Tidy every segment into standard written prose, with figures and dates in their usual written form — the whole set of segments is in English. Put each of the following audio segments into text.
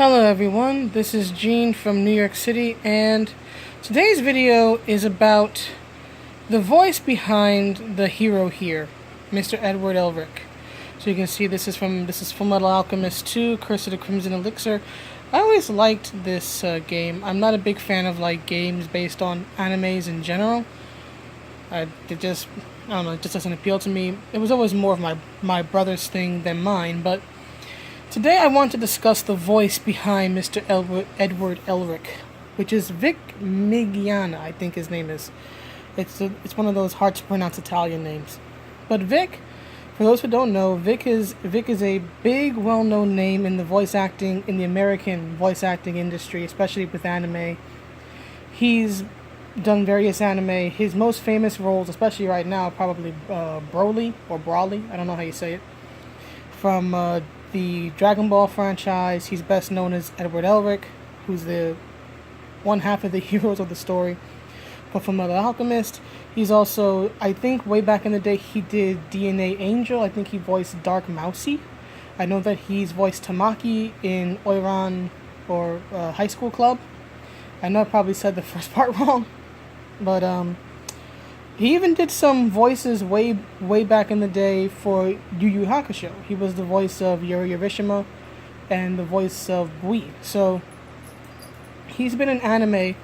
Hello everyone, this is Gene from New York City, and today's video is about the voice behind the hero here, Mr. Edward Elric. So you can see this is Fullmetal Alchemist 2, Curse of the Crimson Elixir. I always liked this game. I'm not a big fan of games based on animes in general. It just doesn't appeal to me. It was always more of my brother's thing than mine, but today I want to discuss the voice behind Mr. Edward Elric, which is Vic Mignogna, I think his name is. It's one of those hard to pronounce Italian names. But Vic, for those who don't know, Vic is a big, well-known name in the American voice acting industry, especially with anime. He's done various anime. His most famous roles, especially right now, are probably Broly or Brawly. I don't know how you say it. From the Dragon Ball franchise, he's best known as Edward Elric, who's the one half of the heroes of the story. For Fullmetal Alchemist, he's also, I think way back in the day, he did DNA Angel. I think he voiced Dark Mousy. I know that he's voiced Tamaki in Oiran or High School Club. I know I probably said the first part wrong, but he even did some voices way back in the day for Yu Yu Hakusho. He was the voice of Yuri Urashima and the voice of Bui. So he's been in anime,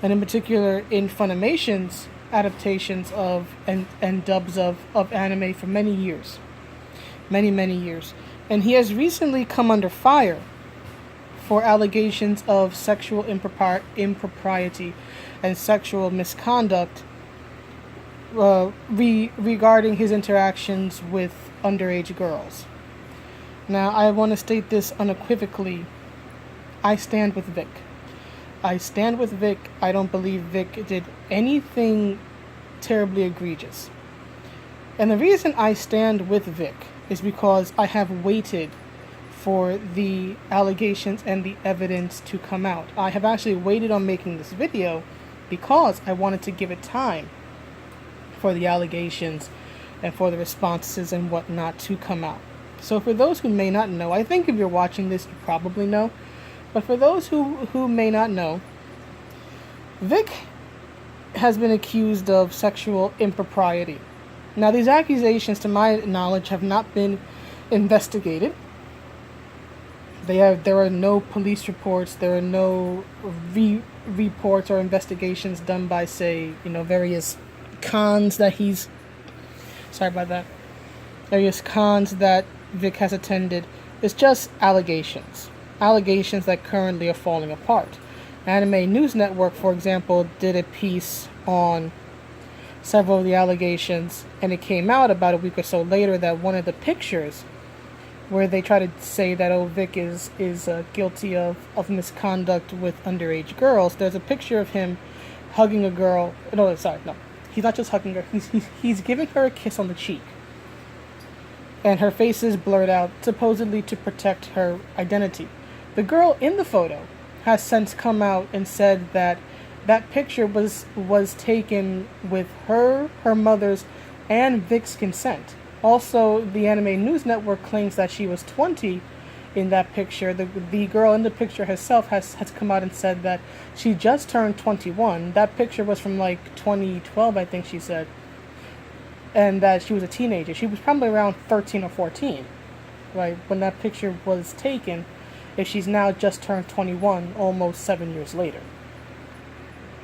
and in particular in Funimation's adaptations of and dubs of anime for many years. Many years. And he has recently come under fire for allegations of sexual impropriety and sexual misconduct regarding his interactions with underage girls. Now, I want to state this unequivocally. I stand with Vic. I stand with Vic. I don't believe Vic did anything terribly egregious. And the reason I stand with Vic is because I have waited for the allegations and the evidence to come out. I have actually waited on making this video because I wanted to give it time for the allegations and for the responses and whatnot to come out. So for those who may not know, I think if you're watching this, you probably know, but for those who may not know, Vic has been accused of sexual impropriety. Now, these accusations, to my knowledge, have not been investigated. There are no police reports, there are no reports or investigations done by, say, various cons that various cons that Vic has attended. It's just allegations that currently are falling apart. Anime News Network, for example, did a piece on several of the allegations, and it came out about a week or so later that one of the pictures where they try to say that Vic is guilty of misconduct with underage girls, there's a picture of him hugging a girl. No, he's not just hugging her. He's giving her a kiss on the cheek. And her face is blurred out, supposedly to protect her identity. The girl in the photo has since come out and said that that picture was taken with her mother's, and Vic's consent. Also, the Anime News Network claims that she was 20 in that picture. The girl in the picture herself has come out and said that she just turned 21. That picture was from 2012, I think she said. And that she was a teenager. She was probably around 13 or 14, right, when that picture was taken, if she's now just turned 21 almost 7 years later.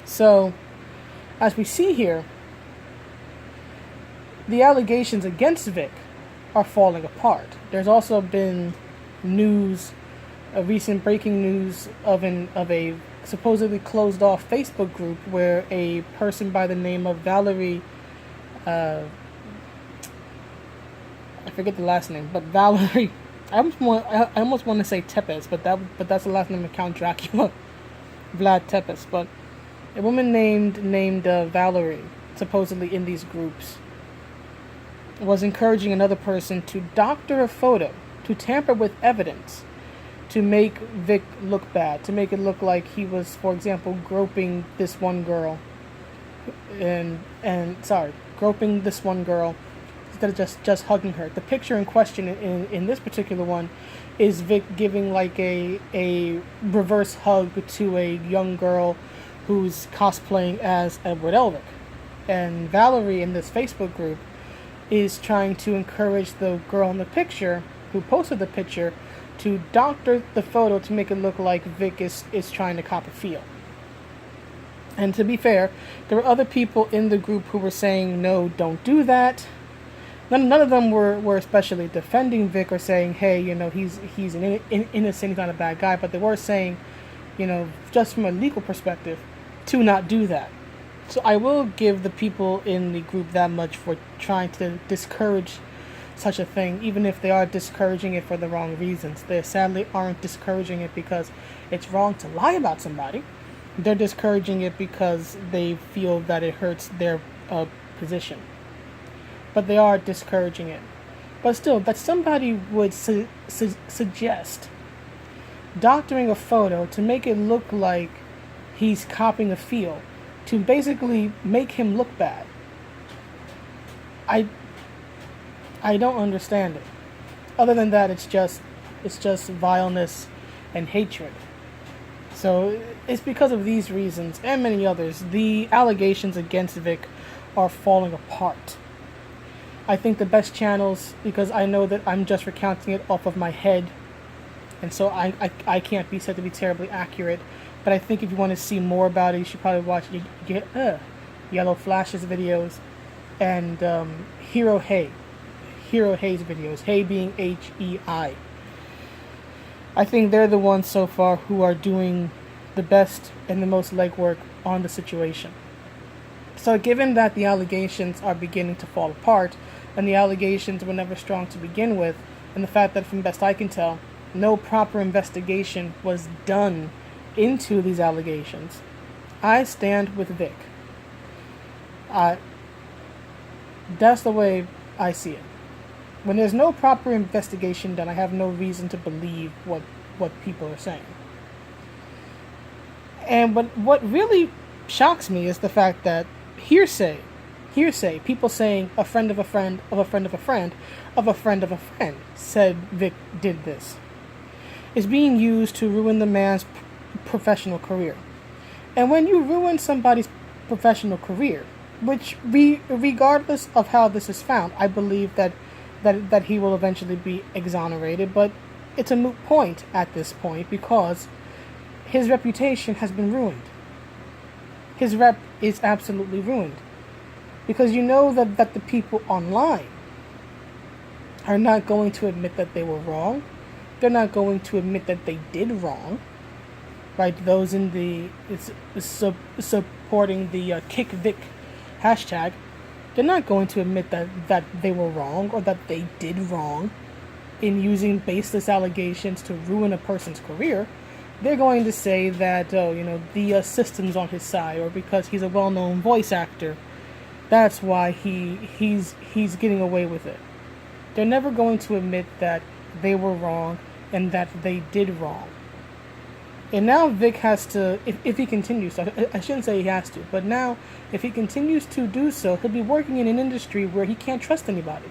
So, as we see here, the allegations against Vic are falling apart. There's also been recent breaking news of a supposedly closed off Facebook group where a person by the name of Valerie, I forget the last name, but Valerie, I almost want to say Tepes, but that's the last name of Count Dracula, Vlad Tepes, but a woman named Valerie, supposedly in these groups, was encouraging another person to doctor a photo, to tamper with evidence, to make Vic look bad, to make it look like he was, for example, groping this one girl, groping this one girl instead of just hugging her. The picture in question in this particular one is Vic giving like a reverse hug to a young girl who's cosplaying as Edward Elric. And Valerie in this Facebook group is trying to encourage the girl in the picture who posted the picture to doctor the photo to make it look like Vic is trying to cop a feel. And to be fair, there were other people in the group who were saying, no, don't do that. None of them were especially defending Vic or saying, hey, he's an innocent, he's not a bad guy. But they were saying, just from a legal perspective, to not do that. So I will give the people in the group that much for trying to discourage such a thing, even if they are discouraging it for the wrong reasons. They sadly aren't discouraging it because it's wrong to lie about somebody. They're discouraging it because they feel that it hurts their position. But they are discouraging it. But still, that somebody would suggest doctoring a photo to make it look like he's copying a feel, to basically make him look bad. I don't understand it. Other than that, it's just vileness and hatred. So it's because of these reasons and many others, the allegations against Vic are falling apart. I think the best channels, because I know that I'm just recounting it off of my head, and so I can't be said to be terribly accurate, but I think if you want to see more about it, you should probably watch Yellow Flash's videos and Hero Hay's videos, Hay being H-E-I. I think they're the ones so far who are doing the best and the most legwork on the situation. So given that the allegations are beginning to fall apart, and the allegations were never strong to begin with, and the fact that from best I can tell, no proper investigation was done into these allegations, I stand with Vic. That's the way I see it. When there's no proper investigation done, I have no reason to believe what people are saying. And what really shocks me is the fact that hearsay, people saying a friend of a friend of a friend of a friend of a friend of a friend said Vic did this, is being used to ruin the man's professional career. And when you ruin somebody's professional career, which regardless of how this is found, I believe that he will eventually be exonerated, but it's a moot point at this point because his reputation has been ruined. His rep is absolutely ruined. Because you know that the people online are not going to admit that they were wrong. They're not going to admit that they did wrong. Right? Those in the supporting the Kick Vic hashtag, they're not going to admit that they were wrong or that they did wrong in using baseless allegations to ruin a person's career. They're going to say that, the system's on his side, or because he's a well-known voice actor, that's why he's getting away with it. They're never going to admit that they were wrong and that they did wrong. And now Vic has to, if he continues, I shouldn't say he has to, but now if he continues to do so, he'll be working in an industry where he can't trust anybody.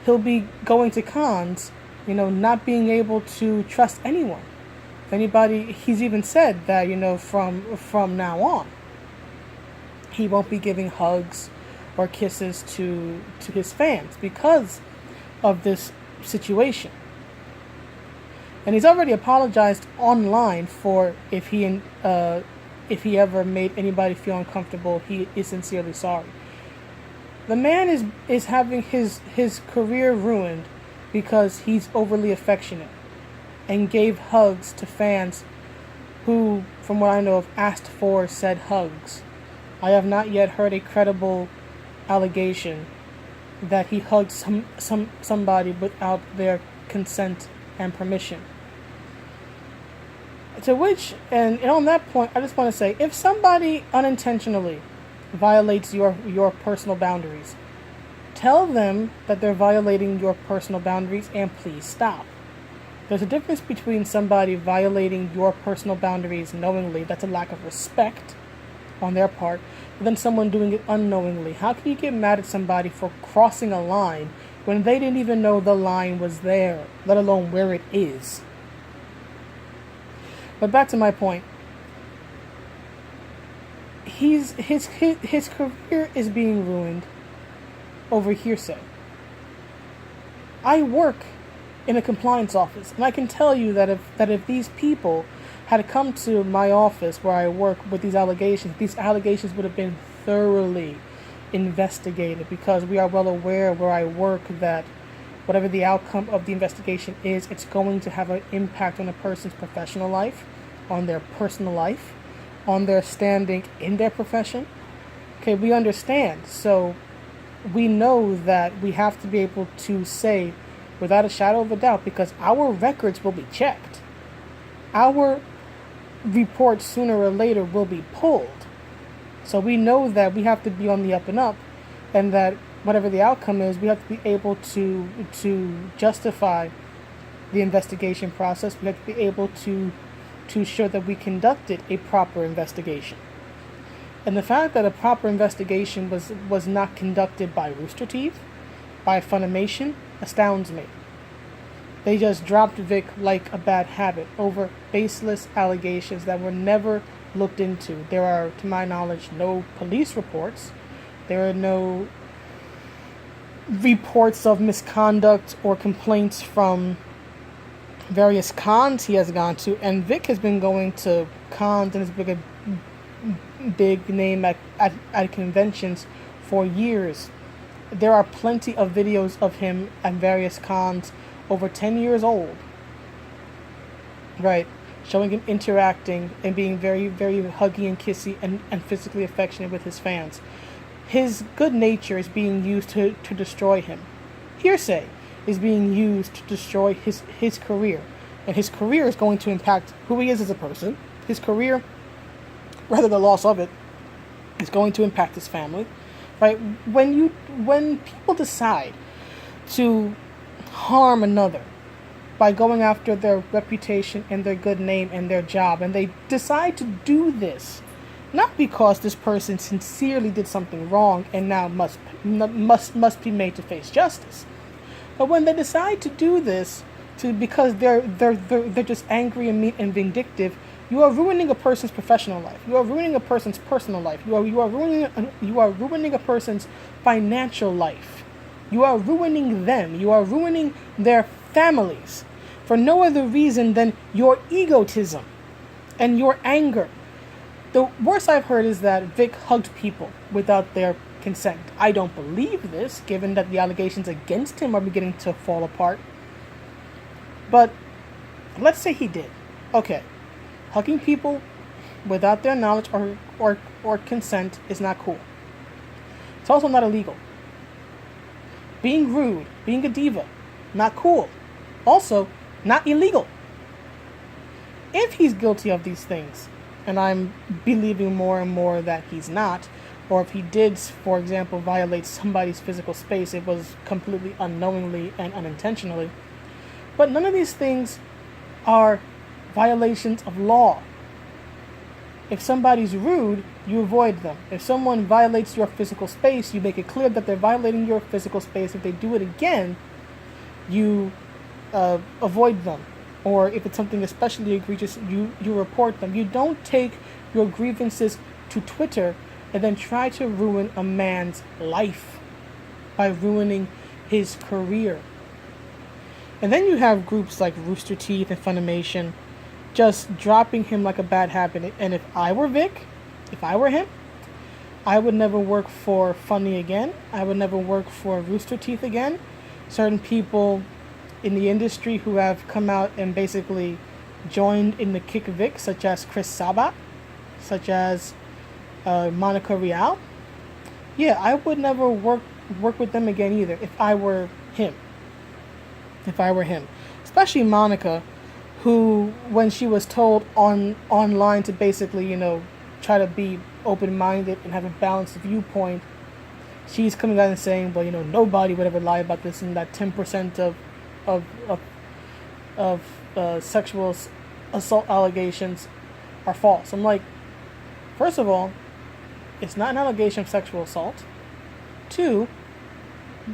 He'll be going to cons, not being able to trust anyone. If anybody, he's even said that, from now on, he won't be giving hugs or kisses to his fans because of this situation. And he's already apologized online for if he ever made anybody feel uncomfortable. He is sincerely sorry. The man is having his career ruined because he's overly affectionate and gave hugs to fans who, from what I know of, asked for said hugs. I have not yet heard a credible allegation that he hugged somebody without their consent and permission. To which, and on that point, I just want to say, if somebody unintentionally violates your personal boundaries, tell them that they're violating your personal boundaries and please stop. There's a difference between somebody violating your personal boundaries knowingly, that's a lack of respect on their part, but then someone doing it unknowingly. How can you get mad at somebody for crossing a line when they didn't even know the line was there, let alone where it is. But back to my point. His career is being ruined over hearsay. I work in a compliance office, and I can tell you that if these people had come to my office where I work with these allegations would have been thoroughly investigated, because we are well aware where I work that whatever the outcome of the investigation is, it's going to have an impact on a person's professional life, on their personal life, on their standing in their profession. Okay, we understand. So we know that we have to be able to say without a shadow of a doubt, because our records will be checked. Our reports sooner or later will be pulled. So we know that we have to be on the up and up, and that whatever the outcome is, we have to be able to justify the investigation process. We have to be able to show that we conducted a proper investigation. And the fact that a proper investigation was not conducted by Rooster Teeth, by Funimation, astounds me. They just dropped Vic like a bad habit over baseless allegations that were never looked into. There are, to my knowledge, no police reports. There are no reports of misconduct or complaints from various cons he has gone to. And Vic has been going to cons and has been a big name at conventions for years. There are plenty of videos of him at various cons over 10 years old. Right. Showing him interacting and being very, very huggy and kissy and physically affectionate with his fans. His good nature is being used to destroy him. Hearsay is being used to destroy his career. And his career is going to impact who he is as a person. His career, rather the loss of it, is going to impact his family. Right? When people decide to harm another by going after their reputation and their good name and their job, and they decide to do this not because this person sincerely did something wrong and now must be made to face justice, but when they decide to do this because they're just angry and mean and vindictive, you are ruining a person's professional life. You are ruining a person's personal life. You are ruining a person's financial life. You are ruining them. You are ruining their families for no other reason than your egotism and your anger. The worst I've heard is that Vic hugged people without their consent. I don't believe this, given that the allegations against him are beginning to fall apart. But let's say he did. Okay. Hugging people without their knowledge or consent is not cool. It's also not illegal. Being rude, being a diva, not cool. Also, not illegal. If he's guilty of these things, and I'm believing more and more that he's not, or if he did, for example, violate somebody's physical space, it was completely unknowingly and unintentionally. But none of these things are violations of law. If somebody's rude, you avoid them. If someone violates your physical space, you make it clear that they're violating your physical space. If they do it again, you avoid them. Or if it's something especially egregious, you report them. You don't take your grievances to Twitter and then try to ruin a man's life by ruining his career. And then you have groups like Rooster Teeth and Funimation just dropping him like a bad habit. And if I were Vic, if I were him, I would never work for Funny again. I would never work for Rooster Teeth again. Certain people in the industry who have come out and basically joined in the kick Vic, such as Chris Sabat, such as Monica Rial. Yeah, I would never work with them again either if I were him. Especially Monica, who, when she was told online to basically, try to be open-minded and have a balanced viewpoint, she's coming out and saying, well, nobody would ever lie about this, and that 10% of sexual assault allegations are false. I'm like, first of all, it's not an allegation of sexual assault. 2,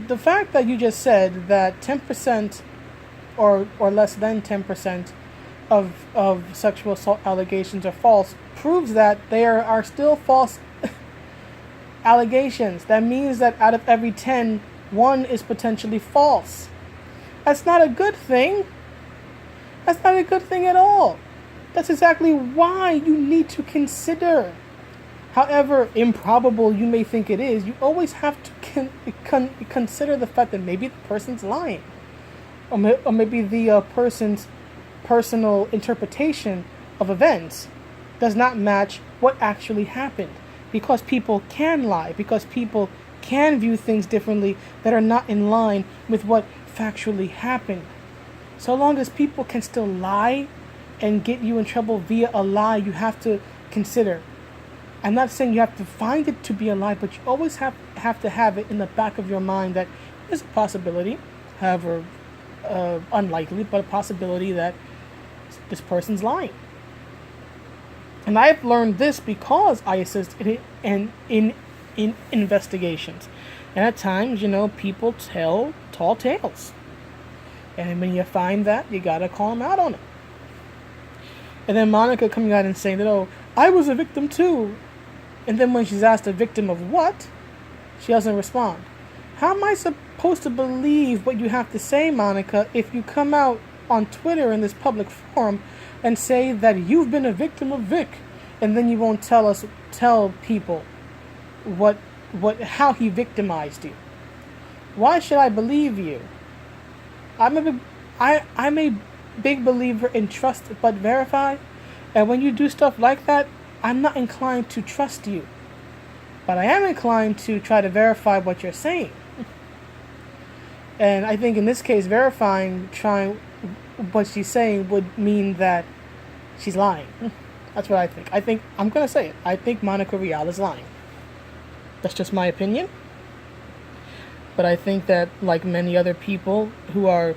the fact that you just said that 10% or less than 10% of sexual assault allegations are false proves that there are still false allegations. That means that out of every 10, one is potentially false. That's not a good thing. That's not a good thing at all. That's exactly why you need to consider, however improbable you may think it is, you always have to consider the fact that maybe the person's lying. Or maybe the person's personal interpretation of events does not match what actually happened. Because people can lie, because people can view things differently that are not in line with what factually happened. So long as people can still lie and get you in trouble via a lie, you have to consider. I'm not saying you have to find it to be a lie, but you always have to have it in the back of your mind that there's a possibility, however unlikely, but a possibility that this person's lying. And I've learned this because I assist in investigations. And at times, people tell tall tales. And when you find that, you gotta call them out on it. And then Monica coming out and saying that, oh, I was a victim too. And then when she's asked, a victim of what? She doesn't respond. How am I supposed to believe what you have to say, Monica, if you come out on Twitter in this public forum and say that you've been a victim of Vic, and then you won't tell people how he victimized you? Why should I believe you? I'm a big believer in trust but verify, and when you do stuff like that, I'm not inclined to trust you, but I am inclined to try to verify what you're saying. And I think in this case, trying what she's saying would mean that she's lying. That's what I think. I'm going to say it. I think Monica Rial is lying. That's just my opinion. But I think that, like many other people who are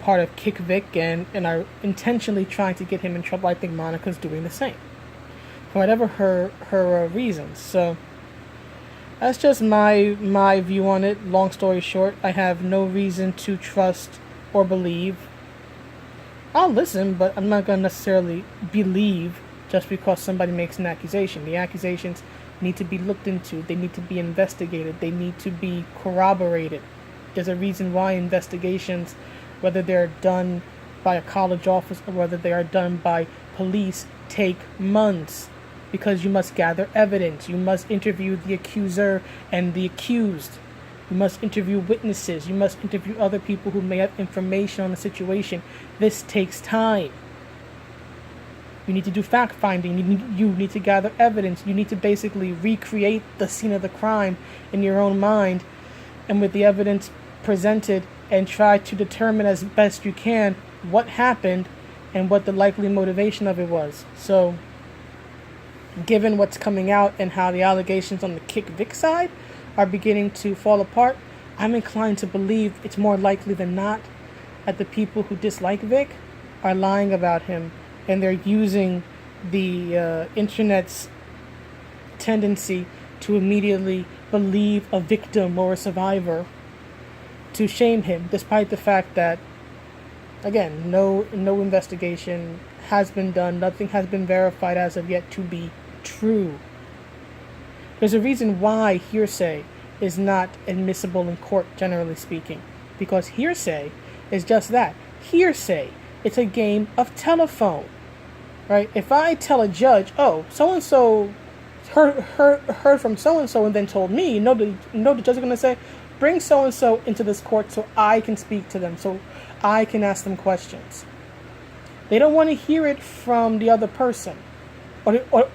part of Kick Vic and are intentionally trying to get him in trouble, I think Monica's doing the same, for whatever her reasons. So that's just my view on it. Long story short, I have no reason to trust or believe. I'll listen, but I'm not going to necessarily believe just because somebody makes an accusation. The accusations need to be looked into. They need to be investigated. They need to be corroborated. There's a reason why investigations, whether they're done by a college office or whether they are done by police, take months. Because you must gather evidence. You must interview the accuser and the accused. You must interview witnesses. You must interview other people who may have information on the situation. This takes time. You need to do fact-finding. You need to gather evidence. You need to basically recreate the scene of the crime in your own mind and with the evidence presented, and try to determine as best you can what happened and what the likely motivation of it was. So, given what's coming out and how the allegations on the Kick Vic side are beginning to fall apart, I'm inclined to believe it's more likely than not that the people who dislike Vic are lying about him, and they're using the internet's tendency to immediately believe a victim or a survivor to shame him, despite the fact that, again, no investigation has been done. Nothing has been verified as of yet to be true. There's a reason why hearsay is not admissible in court, generally speaking, because hearsay is just that, hearsay. It's a game of telephone, right? If I tell a judge, oh, so-and-so heard from so-and-so and then told me, the judge is going to say, bring so-and-so into this court so I can speak to them, so I can ask them questions. They don't want to hear it from the other person, or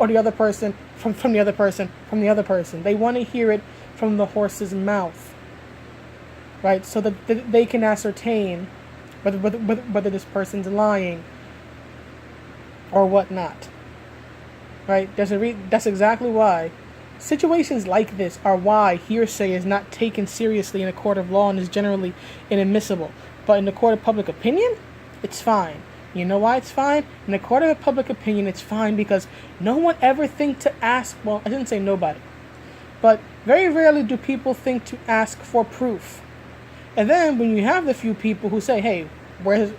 the other person from the other person from the other person. They want to hear it from the horse's mouth, right? So that they can ascertain whether this person's lying or whatnot, right? That's exactly why situations like this are why hearsay is not taken seriously in a court of law and is generally inadmissible. But in the court of public opinion, it's fine. You know why it's fine? In the court of public opinion, it's fine because no one ever thinks to ask, well, I didn't say nobody, but Very rarely do people think to ask for proof. And then when you have the few people who say, hey, where's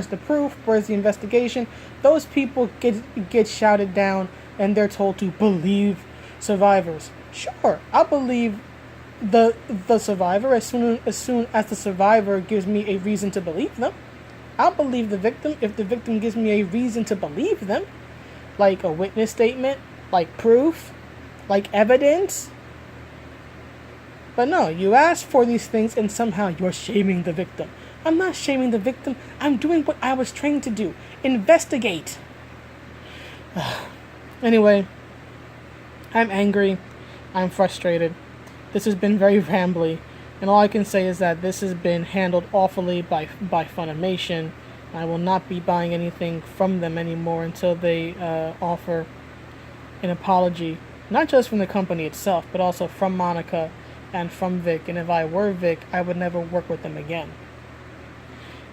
the proof? Where's the investigation? Those people get shouted down and they're told to believe survivors. Sure, I'll believe the survivor as soon as the survivor gives me a reason to believe them. I'll believe the victim if the victim gives me a reason to believe them, like a witness statement, like proof, like evidence. But no, you ask for these things and somehow you're shaming the victim. I'm not shaming the victim. I'm doing what I was trained to do. Investigate. Anyway, I'm angry. I'm frustrated. This has been very rambly. And all I can say is that this has been handled awfully by Funimation. I will not be buying anything from them anymore until they offer an apology. Not just from the company itself, but also from Monica and from Vic. And if I were Vic, I would never work with them again.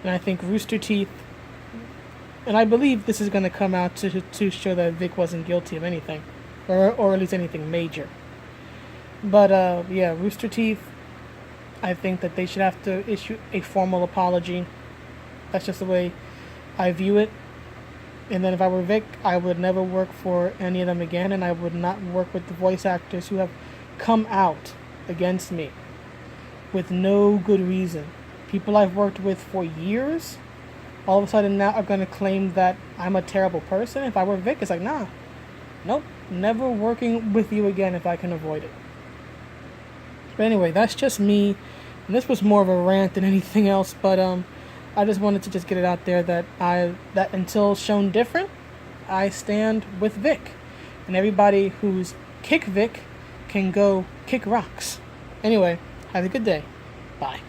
And I think Rooster Teeth, and I believe this is going to come out to show that Vic wasn't guilty of anything, or at least anything major. But yeah, Rooster Teeth, I think that they should have to issue a formal apology. That's just the way I view it. And then if I were Vic, I would never work for any of them again, and I would not work with the voice actors who have come out against me with no good reason. People I've worked with for years, all of a sudden now are going to claim that I'm a terrible person. If I were Vic, it's like, nah, nope, never working with you again if I can avoid it. But anyway, that's just me. And this was more of a rant than anything else, but I just wanted to just get it out there that until shown different, I stand with Vic. And everybody who's kick Vic can go kick rocks. Anyway, have a good day. Bye.